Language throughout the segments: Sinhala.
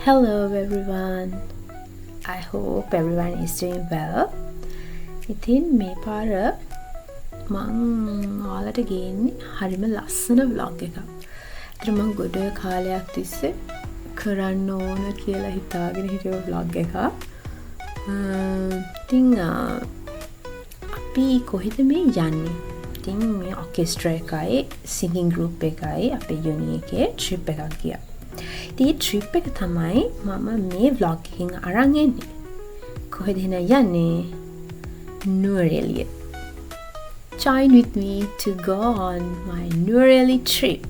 Hello everyone. I hope everyone is doing well. ඉතින් මේ පාර මං ඔයාලට ගේන්නේ හරිම ලස්සන vlog එකක්. ඒතර මං ගොඩ කාලයක් තිස්සේ කරන්න ඕන කියලා හිතාගෙන හිටිය vlog එකක්. ඉතින් අපි කොහෙද මේ යන්නේ? ඉතින් මේ orchestra එකයි singing group එකයි අපේ uni එකේ trip එකක් ගියා. ඉතින් මේ trip එක තමයි මම මේ vlog එකෙන් අරන් එන්නේ. කොහෙද යන්නේ? Nuwara. Join with me to go on my Nuwara trip.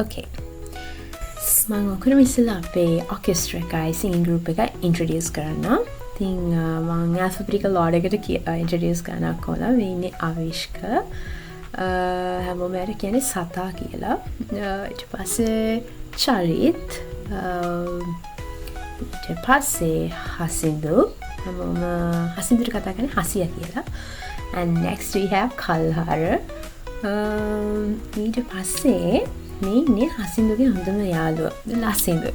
Okay. මම ඔකරම ඉස්සෙල්ලා අපේ orchestra එකයි singing group එක introduce කරන්න. ඉතින් මම alphabetical order එකට introduce කරන්න කොහොමද? මේ ඉන්නේ අවිෂ්ක. හැමෝම යට කියන්නේ සතා කියලා. ඊට පස්සේ චරිත්. ඊට පස්සේ හසින්දු. හැමෝම හසින්දුට කතා කරන්නේ හසියා කියලා. And next we have කල්හර. ඊට පස්සේ මේ ඉන්නේ හසින්දුගේ හොඳම යාළුවා ලසින්දු.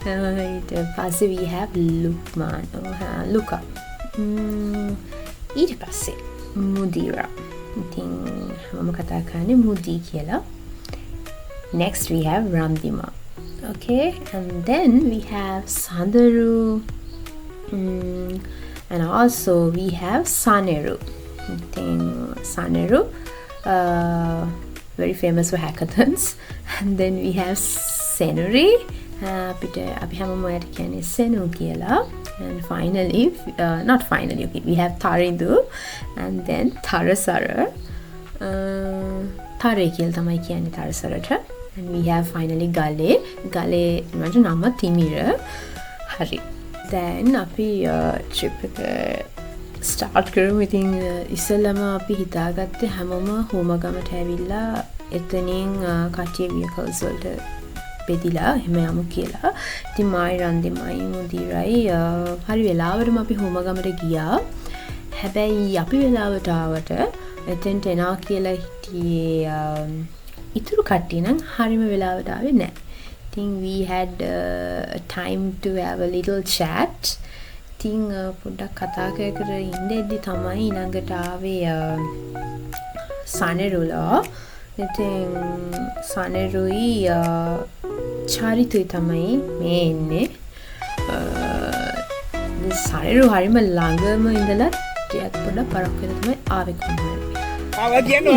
ඊට පස්සේ we have ලුක්මාන්. ලුකා. ඊට පස්සේ මුදීරා. ඉතින් මම කතා කරන්නේ මුදී කියලා. Next we have Randima. Okay, and then we have Sandaru. And also we have Saneru. I think Saneru, very famous for hackathons. And then we have Senuri. අපි හැමෝම යට කියන්නේ Senu කියලා. And finally, not finally, okay, we have Tarindu. And then Tarasara. Tare කියලා තමයි කියන්නේ Tarasarට. And we have finally Gale. Gale මට නම තිමිර. හරි. Then අපි trip එක start කරමු. ඉතින් ඉස්සෙල්ලාම අපි හිතාගත්තේ හැමෝම හෝමගමට ඇවිල්ලා එතනින් කට්ටිය vehicles වලට බෙදිලා එහෙම යමු කියලා. ඉතින් මායි රන්දිමයි මුදිරයි හරි වෙලාවටම අපි හෝමගමට ගියා. හැබැයි අපි වෙලාවට ආවට එතෙන්ට එනවා කියලා හිටියේ ඉතුරු කට්ටිය නම් හරිම වෙලාවට ආවේ නැහැ. I think we had time to have a little chat. ඉතින් පොඩ්ඩක් කතා කර ඉඳෙද්දි තමයි ඊළඟට ආවේ සනෙරුලා. ඉතින් සනෙරුයි චරිතුයි තමයි මේ එන්නේ. සනෙරු හරිම ළඟම ඉඳලා ටිකක් පොඩ්ඩක් පරක් වෙලා තමයි ආවේ කොහොමද? ආවා කියන්නේ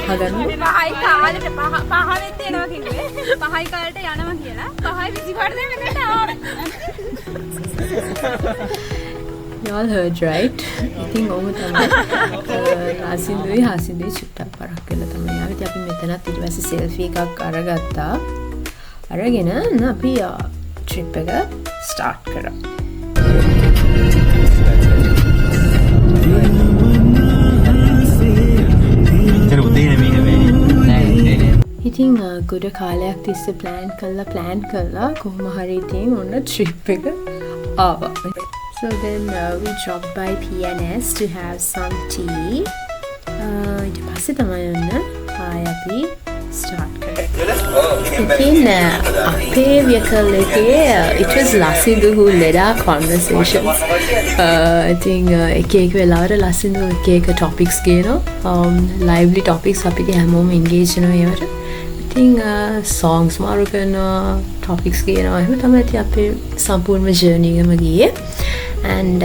හදන්න පහයි කාලෙට පහවෙත් එනවා කිව්වේ. පහයි කාලෙට යනවා කියලා. පහයි 25ට දෙන්නකට ආවා. Y'all heard right? ඉතින් ඔහොම තමයි. හසින්දුයි චුට්ටක් පරක් වෙලා තමයි ආවේ. ඉතින් අපි මෙතනත් ඊට පස්සේ selfie එකක් අරගත්තා. අරගෙන අපි trip එක start කරා. ඉතින් ගොඩ කාලයක් තිස්සේ plan කළා කොහොම හරි ඉතින් ඔන්න trip එක ආවා. So then we dropped by PNS to have some tea. ඊට පස්සේ තමයි ඔන්න අපි start කරේ. ඉතින් අපේ vehicle එකේ it was Lasindu who led our conversations. ඉතින් එක වෙලාවට Lasindu එක topics ගේනවා. lively topics අපිට හැමෝම engage වෙනවා ඒවට. ඉතින් songs මාරු කරනවා, topics ගේනවා. එහෙම තමයි අපේ සම්පූර්ණ journey එකම ගියේ. And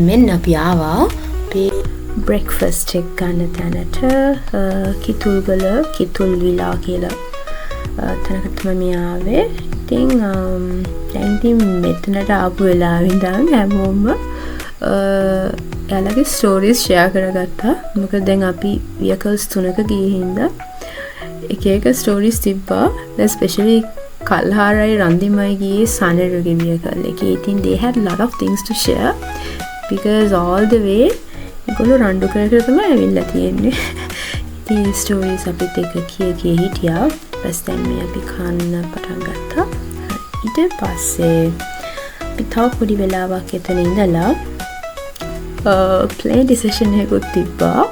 මෙන්න අපි ආවා අපේ breakfast එක ගන්න තැනට කිතුල්ගල කිතුල් විලා කියලා තැනකට තමයි ආවේ. ඉතින් දැන් ඉතින් මෙතනට ආපු වෙලාවෙ ඉඳන් හැමෝම එයාලගේ stories share කරගත්තා. මොකද දැන් අපි vehicles 3ක ගියේ හින්දා එක stories තිබ්බා. especially කල්හාරයි රන්දිමයි ගියේ සනෙරුගේ vehicle එකේ. ඉතින් they had a lot of things to share because all the way ඒගොල්ලෝ රණ්ඩු කර තමයි ඇවිල්ලා තියෙන්නේ. ඉතින් stories අපිත් එක්ක කිය හිටියා. ඊපස් දැන් මේ අපි කන්න පටන් ගත්තා. ඊට පස්සේ අපි තව පොඩි වෙලාවක් එතන ඉඳලා play decision එකකුත් තිබ්බා.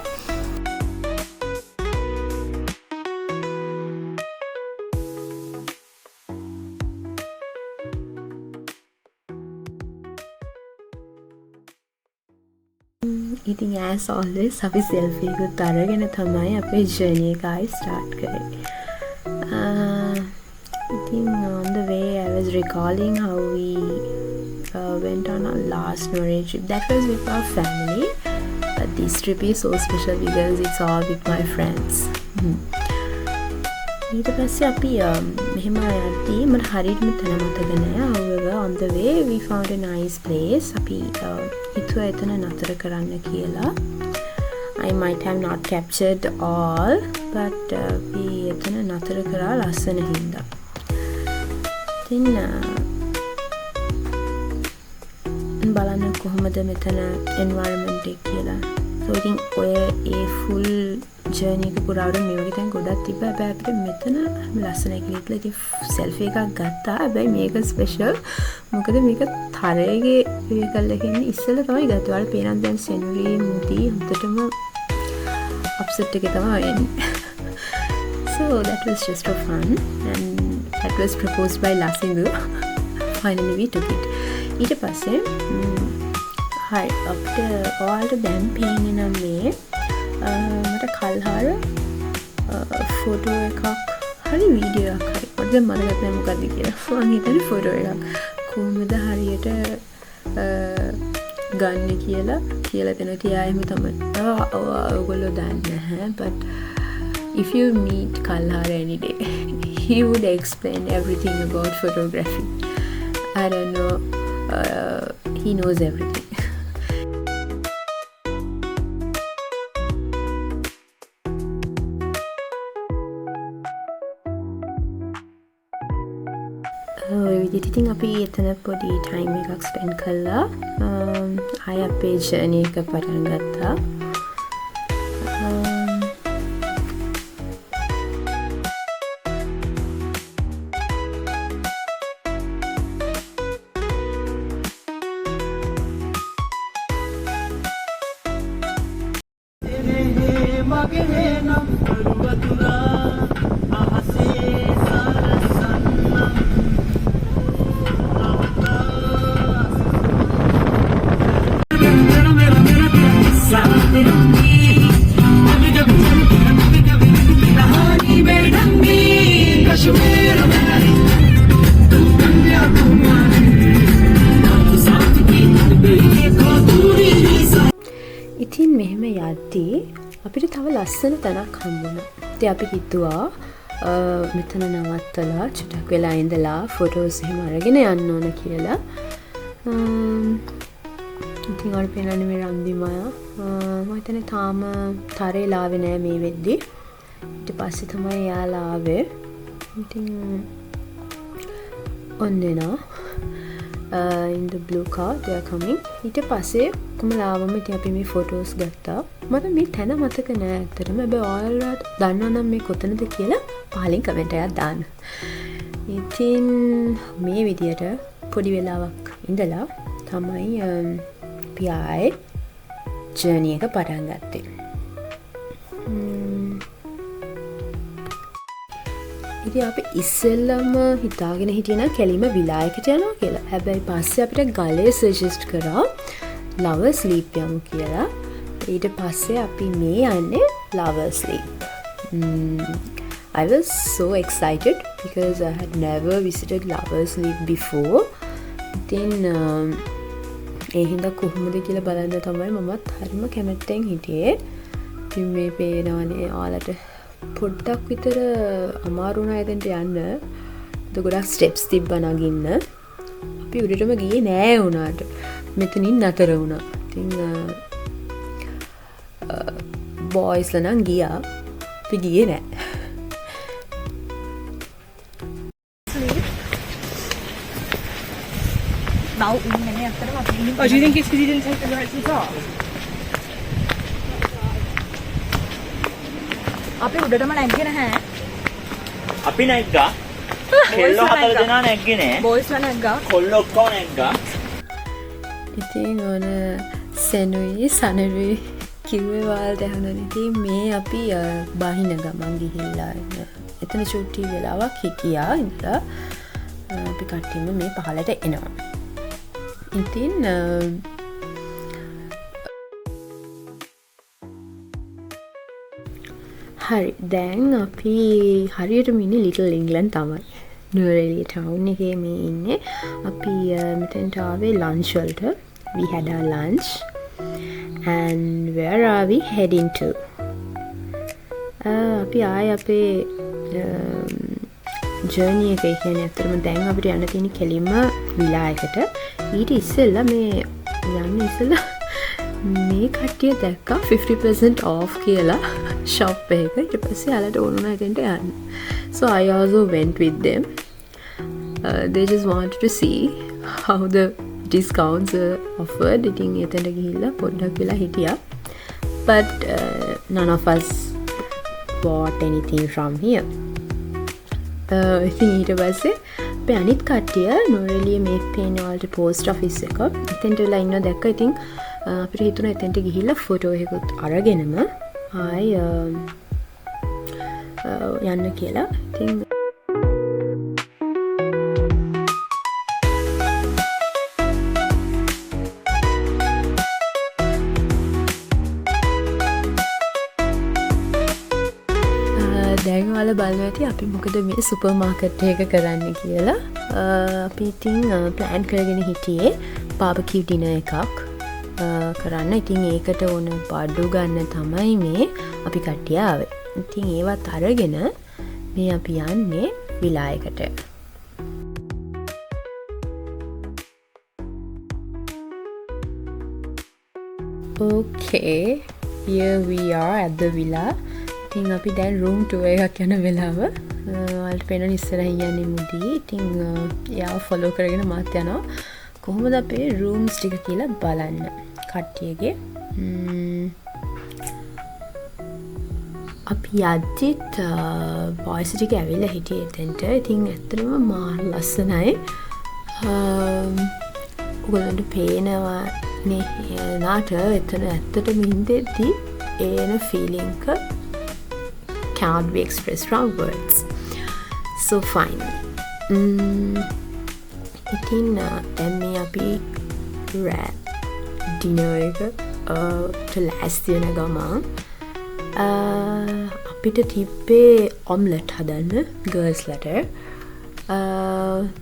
ඉතින් as always අපි selfie එකත් අරගෙන තමයි අපේ journey එක ආයි start කරේ. ඉතින් on the way I was recalling how we went on our last Norway trip. That was with our family. But this trip is so special because it's all with my friends. ඊට පස්සේ අපි මෙහෙම යද්දී මට හරියටම තැන මතක නෑ. However, on the way we found a nice place. අපි හිතුවා එතන නතර කරන්න කියලා. I might have not captured all, but we එතන නතර කරා ලස්සන හින්දා. ඉතින් බලන්න කොහොමද මෙතන environment එක කියලා. So ඉතින් ඔය ඒ full journey එක පුරාවට මේ වගේ තැන් ගොඩක් තිබ්බා. හැබැයි අපිට මෙතන ලස්සනයි කියලා ඉතින් selfie එකක් ගත්තා. හැබැයි මේක special. මොකද මේක තරයේ වෙකල්ලකින් ඉස්සෙල්ලා තමයි ගත්තා. ඔයාලට පේනත් දැන් සෙනුරි මුටි හුත්තටම upset එකේ තමයි එන්නේ. So that was just for fun and that was proposed by Lasindu. Finally we took it. ඊට පස්සේ හරි අපිට ඔයාලට දැන් පේන්නේ නම් මේ මට කල්හාර ෆොටෝ එකක් හරි වීඩියෝ එකක් හරි මට දැන් මතක නැහැ මොකද්ද කියලා. මම හිතන්නේ ෆොටෝ එකක් කොහොමද හරියට ගන්න කියලා දෙනවා. තියා එහෙම තමයි. ඔයගොල්ලෝ දන්නේ නැහැ but if you meet Kalhar any day he would explain everything about photography. I don't know. He knows everything. විදිහට ඉතින් අපි එතන පොඩි ටයිම් එකක් ස්පෙන්ඩ් කළා. ආය අපේ ජර්නි එක පටන් ගත්තා. ඉතින් මෙහෙම යද්දී අපිට තව ලස්සන තැනක් හම්බුණා. ඉතින් අපි හිතුවා මෙතන නවත්තලා චුට්ටක් වෙලා ඉඳලා ෆොටෝස් එහෙම අරගෙන යන්න ඕන කියලා. ඉතින් ඔයාලට පේනනේ මේ රන්දිමය. මම හිතන්නේ තාම තරේ ලාවේ නෑ මේ වෙද්දි. ඊට පස්සේ තමයි යාලා ආවේ. ඉතින් ඔන්නෙනා in the blue car they are coming. ඊට පස්සේ කොමලාවම ඉතින් අපි මේ ෆොටෝස් ගත්තා. මට මේ තැන මතක නෑ ඇත්තටම. හැබැයි ඔයාලට දන්නවනම් මේ කොතනද කියලා පහලින් කමෙන්ට් එකක් දාන්න. ඉතින් මේ විදියට පොඩි වෙලාවක් ඉඳලා තමයි අපි ආයේ ජර්නි එක පටන් ගත්තේ. ඉතින් අපි ඉස්සෙල්ලම හිතාගෙන හිටියේ නම් කැලිම විලායකට යනවා කියලා. හැබැයි පස්සේ අපිට ගලේ සජෙස්ට් කරා Lovers Leap යමු කියලා. ඊට පස්සේ අපි මේ යන්නේ Lovers Leap. I was so excited because I had never visited Lovers Leap before. ඉතින් ඒ හින්දා කොහොමද කියලා බලන්න තමයි මමත් හරිම කැමැත්තෙන් හිටියේ. ඉතින් මේ පේනවනේ ඔයාලට පොඩ්ඩක් විතර අමාරු වුණා එතනට යන්න. ඒක ගොඩක් ස්ටෙප්ස් තිබ්බා නගින්න. අපි උඩටම ගියේ නෑ උනාට. මෙතනින් නතර වුණා. ඉතින් බොයිස්ලා නම් ගියා. අපි ගියේ නෑ. Now ඉන්නේ අතරම අපි ඉන්නේ. Oh, do you think it's because you didn't take the right to the car? අපි උඩටම නැග්ගේ නැහැ. අපි නැග්ගා. කෙල්ලෝ හතර දෙනා නැග්ගේ නෑ. බොයිස්ලා නැග්ගා. කොල්ලෝ ඔක්කොම නැග්ගා. ඉතින් ඕන සෙනුයි සනරුයි කිව්වේ ඔයාලට ඇහුණා. ඉතින් මේ අපි බහින ගමන් ගිහිල්ලා එතන චුට්ටි වෙලාවක් හිටියා. ඉඳලා අපි කට්ටියම මේ පහලට එනවා. ඉතින් හරි දැන් අපි හරියටම ඉන්නේ ලිටල් ඉංග්ලන්ඩ් තමයි. නුවරඑළිය ටවුන් එකේ මේ ඉන්නේ. අපි මෙතෙන්ට ආවේ ලන්ච් වලට. We had our lunch. And where are we heading to? අපි ආයේ අපේ ජර්නි එක කියන්නේ ඇත්තටම දැන් අපිට යන්න තියෙන කෙලින්ම විලා එකට. ඊට ඉස්සෙල්ලා මේ යන්න ඉස්සෙල්ලා මේ කට්ටිය දැක්කා 50% off කියලා shop එක. ඊට පස්සේ යාලට ඕන වුණා එතෙන්ට යන්න. So I also went with them. They just wanted to see how the discounts are offered. ඉතින් එතනට ගිහිල්ලා පොඩ්ඩක් වෙලා හිටියා. But none of us bought anything from here. ඉතින් ඊට පස්සේ අපි අනිත් කට්ටිය නුවරඑළිය මේ පේන වලට post office එක එතෙන්ට වෙලා ඉන්නවා දැක්කා. ඉතින් අපිට හිතුණා එතෙන්ට ගිහිල්ලා ෆොටෝ එකකුත් අරගෙනම ආයි යන්න කියලා. ඉතින් දැන් ඔයාලා බලනවා ඇති අපි මොකද මේ සුපර් මාකට් එක කරන්න කියලා. අපි ඉතින් ප්ලෑන් කරගෙන හිටියේ බාබකියු ඩිනර් එකක් කරන්න. ඉතින් ඒකට ඕන බඩු ගන්න තමයි මේ අපි කට්ටිය ආවේ. ඉතින් ඒවත් අරගෙන මේ අපි යන්නේ විලා එකට. Okay, here we are at the villa. ඉතින් අපි දැන් room tour එකක් යන වෙලාව. ඔයාලට පේන ඉස්සරහින් යන්නේ මුදී. ඉතින් යාව follow කරගෙන මාත් යනවා. කොහොමද අපේ rooms ටික කියලා බලන්න. කට්ටියගේ. අපි යද්දිත් boys ටික ඇවිල්ලා හිටියේ එතෙන්ට. ඉතින් ඇත්තටම මාර ලස්සනයි. ඔයගොල්ලන්ට පේනවා නේ නාට එතන ඇත්තටම ඉඳෙද්දි එන feeling එක cannot be expressed from words. So finally ඉතින් දැන් මේ අපි dinner එක ලෑස්ති වෙන ගමන් අපිට තිබ්බේ omelette හදන්න girls ලට.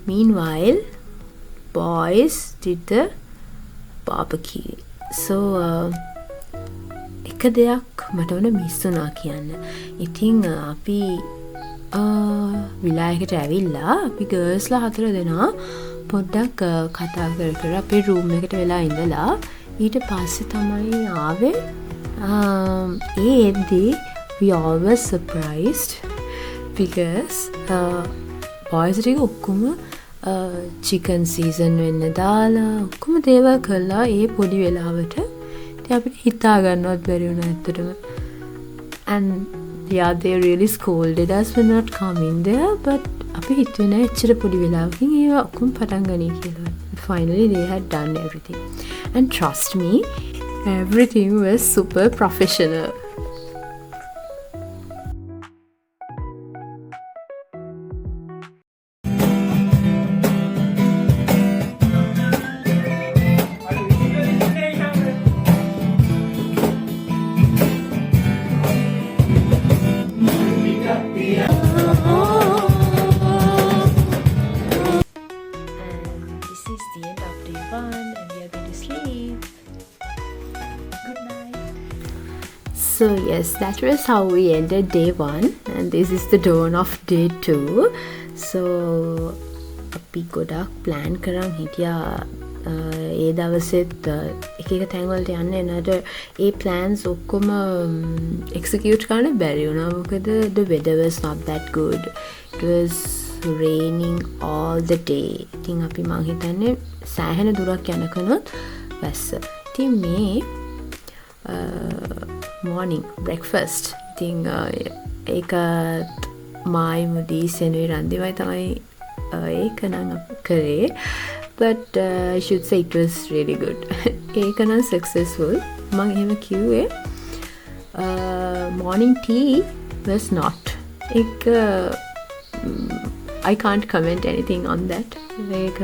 Meanwhile boys did the barbecue. So එක දෙයක් මට ඕන මිස් වුණා කියන්න. ඉතින් අපි විලා එකට ඇවිල්ලා අපි ගර්ල්ස්ලා 4 දෙනා පොඩ්ඩක් කතා කර අපේ රූම් එකට වෙලා ඉඳලා ඊට පස්සේ තමයි ආවේ. ඒ එද්දී we all were surprised because boys ටික ඔක්කොම chicken season වෙන්න දාලා ඔක්කොම දේවල් කළා ඒ පොඩි වෙලාවට. ඉතින් අපිට හිතා ගන්නවත් බැරි වුණා ඇත්තටම. And yeah, they really scolded us for not coming there, but අපි හිතුවේ නෑ එච්චර පොඩි වෙලාවකින් ඒවා ඔක්කොම පටන් ගනී කියලා. Finally they had done everything. And trust me, everything was super professional. So yes, that was how we ended day 1 and this is the dawn of day 2. So අපි ගොඩක් plan කරන් හිටියා ඒ දවසෙත් එක එක තැන් වලට යන්න එනට ඒ plans ඔක්කොම execute කරන්න බැරි වුණා. මොකද the weather was not that good. It was raining all the day. ඉතින් අපි මං හිතන්නේ සෑහෙන දුරක් යනකනොත් වැස්ස. ඉතින් මේ morning breakfast ඉතින් ඒකත් මායි මුදී සෙනුයි රන්දිමයි තමයි ඒක නම් කරේ. But I should say it was really good. ඒක නම් successful. මං එහෙම කිව්වේ morning tea was not. I can't comment anything on that. ඒක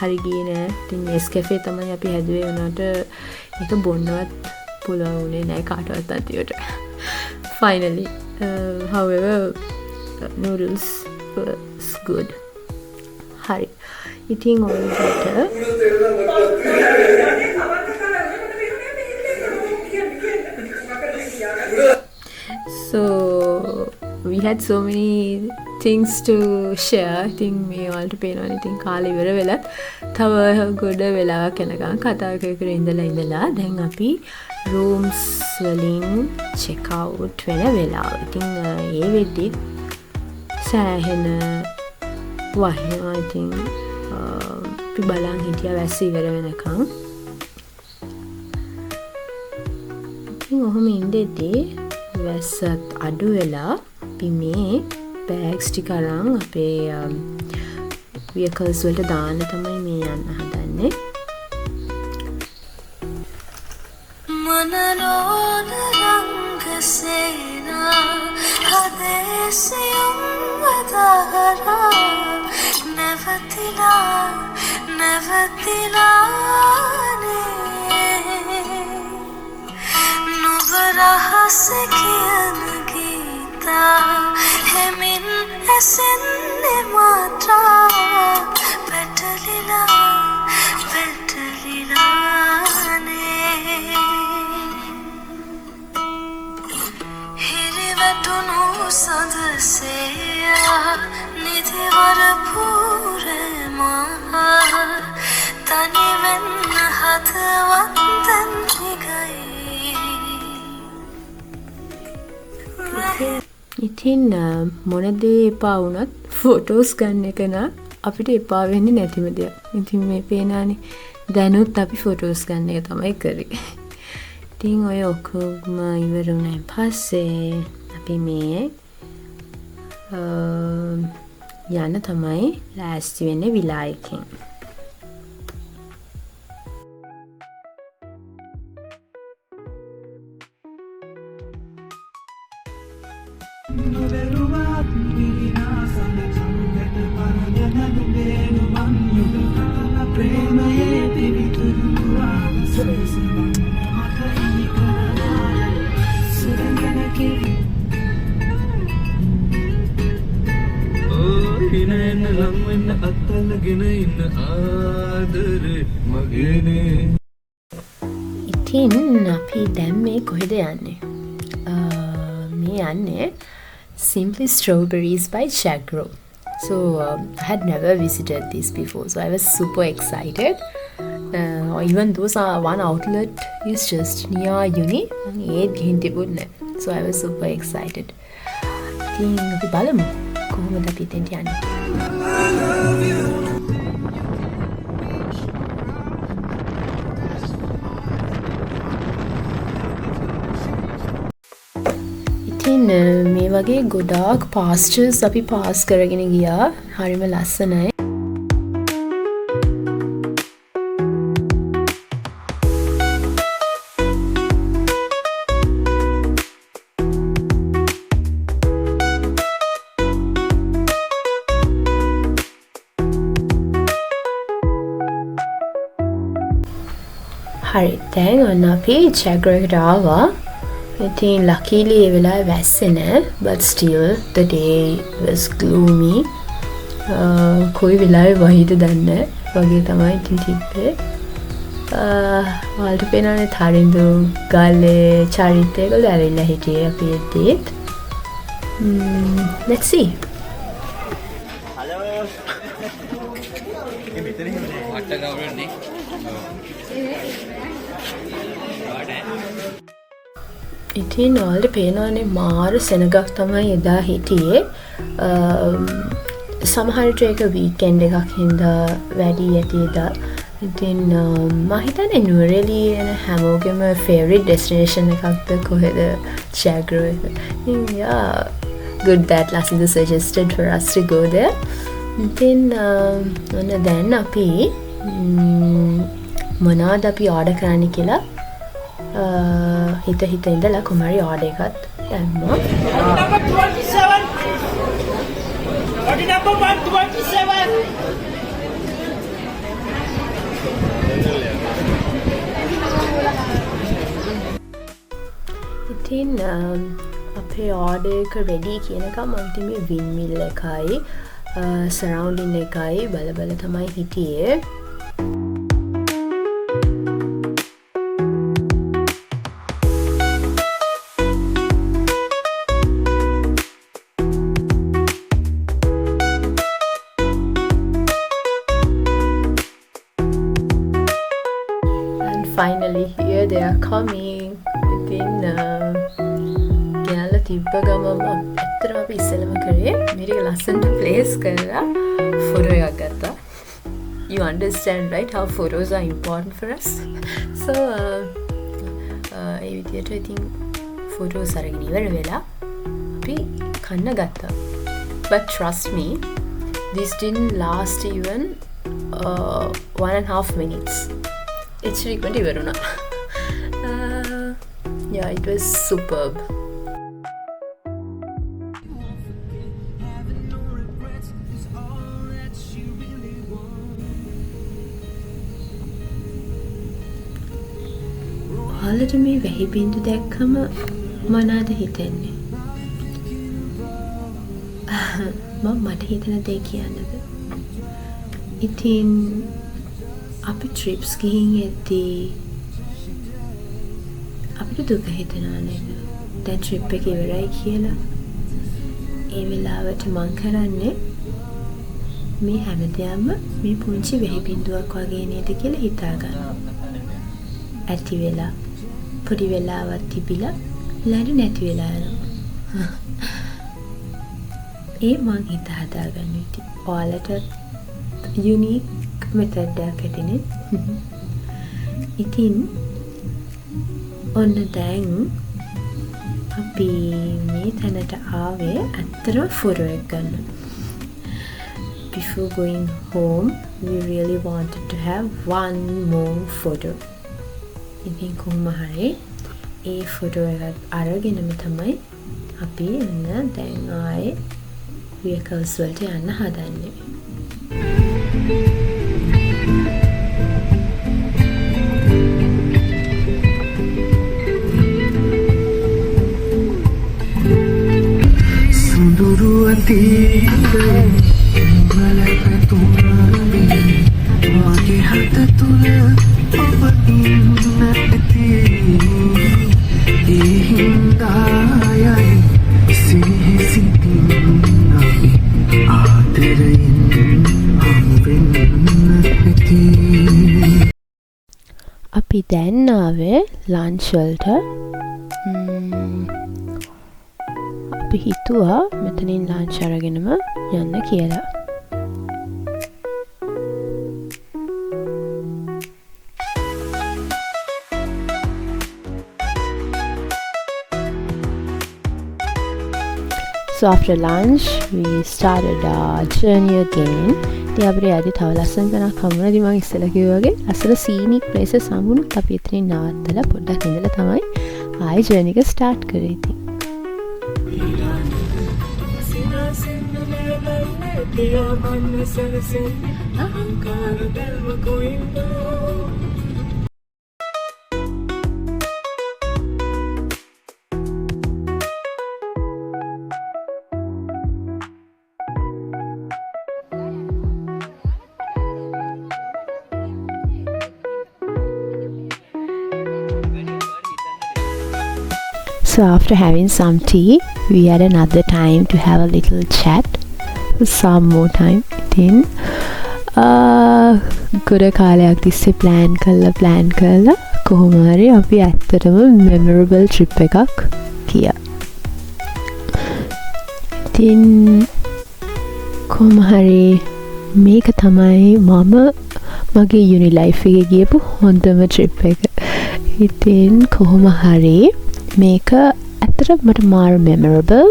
හරි ගියේ නෑ. ඉතින් Nescafe තමයි අපි හැදුවේ උනාට ඒක බොන්නවත් පුළුවන් උනේ නෑ කාටවත් අතියට. Finally however noodles was good. Hari eating all better. So we had so many things to share. I think මේ වලට පේනවා ඉතින් කාලේ ඉවර වෙලා තව ගොඩ වෙලාවක් යනකම් කතා කර ඉඳලා දැන් අපි rooms වලින් check out වෙන වෙලාව. ඉතින් ඒ වෙද්දි සෑහෙන වහිනවා. ඉතින් අපි බලන් හිටියා වැස්ස ඉවර වෙනකම්. ඉතින් ඔහොම ඉඳෙද්දී වැස්සත් අඩු වෙලා අපි මේ bags ටික අරන් අපේ vehicles වලට දාන්න තමයි මේ යන්න හදන්නේ. मनरोद रंग सेना हदेसियम वदागरा नवतिला नवतिलाने नुबरह से कियन गीता हेमिन एसेन्ने मात्रा पेटलिला पेटलिलाने हिरिवटुनु सदसेया निधिवर पूरे माहा तनिवेन हथवंदन निगई. ඉතින් මොන දේ එපා වුණත් ෆොටෝස් ගන්න එක නම් අපිට එපා වෙන්නේ නැතිම දෙයක්. ඉතින් මේ පේනානේ දැනුත් අපි ෆොටෝස් ගන්න එක තමයි කරේ. ඉතින් ඔය ඔක්කොම ඉවර වුණාන් පස්සේ අපි මේ යන්න තමයි ලෑස්ති වෙන්නේ විලායකින්. ඉතින් අපි දැන් මේ කොහෙද යන්නේ? මේ යන්නේ Simply Strawberries by Chagro. So I had never visited this before, so I was super excited. Even though one outlet is just near uni, so I was super excited. ඉතින් අපි බලමු කොහොමද අපි එතෙන්ට යන්නේ. ඉතින් මේ වගේ ගොඩාක් pastures අපි පාස් කරගෙන ගියා. හරිම ලස්සනයි. හරි දැන් ඔන්න අපි Chagro එකට ආවා. ඉතින් luckily ඒ වෙලාවේ වැස්සේ නෑ, but still the day was gloomy. කොයි වෙලාවේ වහිද දන්නේ වගේ තමයි ඉතින් තිබ්බේ. වලට පේනනේ තරිඳු ගාලේ චරිත ඒගොල්ලෝ ඇවිල්ලා හිටියේ අපි එද්දීත්. Let's see. Hello. මෙතන ඉන්නේ. අට ගවරන්නේ. ඉතින් ඔයාලට පේනවානේ මාර සෙනගක් තමයි එදා හිටියේ. සමහරට ඒක වීකෙන්ඩ් එකක් හින්දා වැඩි ඇති එදා. ඉතින් මම හිතන්නේ නුවරඑළිය යන හැමෝගෙම ෆේවරිට් ඩෙස්ටිනේෂන් එකක්ද කොහෙද Chagro එක. Yeah, good that Lasinda suggested for us to go there. ඉතින් ඔන්න දැන් අපි මොනවද අපි ඕඩර් කරන්න කියලා හිත ඉඳලා කොහමරි ඕඩර් එකක් දැම්මා. Number 27. Order number 127. ඉතින් අපේ අපේ order එක ready කියනකම් මම ඉතින් මේ windmill එකයි surrounding එකයි බල තමයි හිටියේ. Finally here they are coming. Within යාලා තිබ්බ ගමම ඇත්තටම අපි ඉස්සෙල්ලම කරේ මේක ලස්සනට place කරලා photo එකක් ගත්තා. You understand right how photos are important for us. So ඒ විදියට ඉතින් photos අරගෙන ඉවර වෙලා අපි කන්න ගත්තා. But trust me, this didn't last even 1.5 minutes. It's really good. Yeah, it was superb. ඔයාලට මේ වැහි බින්දු දැක්කම මොනවාද හිතෙන්නේ? මට හිතෙන දේ කියන්නද? ඉතින් අපි ට්‍රිප්ස් ගිහින් එද්දී අපිට දුක හිතෙනවා නේද? දැන් ට්‍රිප් එක ඉවරයි කියලා. ඒ වෙලාවට මං කරන්නේ මේ හැමදේම මේ පුංචි වෙහි බින්දුවක් වගේ නේද කියලා හිතා ගන්නවා. ඇති වෙලා පොඩි වෙලාවක් තිබිලා ඊළඟ නැති වෙලා යනවා. ඒ මං හිත හදාගන්න ඉතින් ඔයාලට unique method එකක් ඇතිනේ. ඉතින් ඔන්න දැන් අපි මේ තැනට ආවේ අතර photo එක ගන්න. Before going home, we really wanted to have one more photo. ඉතින් කොහොම හරි ඒ photo එක අරගෙනම තමයි අපි එන්න දැන් ආයේ vehicles වලට යන්න හදන්නේ. Sunduru atire malaka tumare mage hat tula oba innati e hindayai sihi sitin nabi aadarain hamvennati අපි දැන් ආවේ ලන්ච් වලට. අපි හිතුවා මෙතනින් ලන්ච් අරගෙනම යන්න කියලා. So after lunch we started our journey again. ඉතින් අපිට යදි තව ලස්සන තැනක් හම්බුණාදී මම ඉස්සෙල්ලා කිව්වා වගේ අසල සීනික් ප්ලේසස් හම්බුණොත් අපි එතනින් නවත්තලා පොඩ්ඩක් ඉඳලා තමයි ආයෙ ජර්නි එක ස්ටාර්ට් කරේ ඉතින්. So after having some tea, we had another time to have a little chat. Some more time. Then, ගොඩ කාලයක් තිස්සේ plan කරලා කොහොම හරි අපි ඇත්තටම memorable trip එකක් ගියා. ඉතින් කොහොම හරි මේක තමයි මම මගේ uni life එකේ ගියපු හොඳම trip එක. ඉතින් කොහොම හරි මේක ඇත්තටම මට මාර memorable.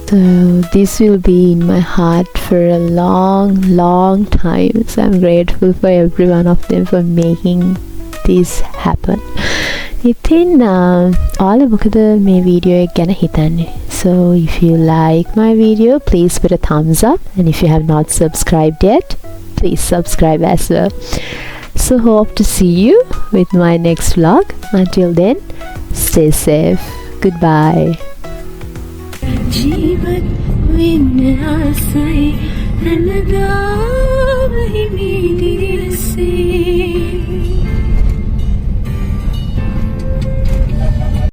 So this will be in my heart for a long time. So I'm grateful for every one of them for making this happen. ඉතින් ඔයාලා මොකද මේ වීඩියෝ එක ගැන හිතන්නේ? So if you like my video, please put a thumbs up, and if you have not subscribed yet, please subscribe as well. So hope to see you with my next vlog. Until then, stay safe. Goodbye. ජීවත් වෙන්න ආසයි නනගාව හිමින්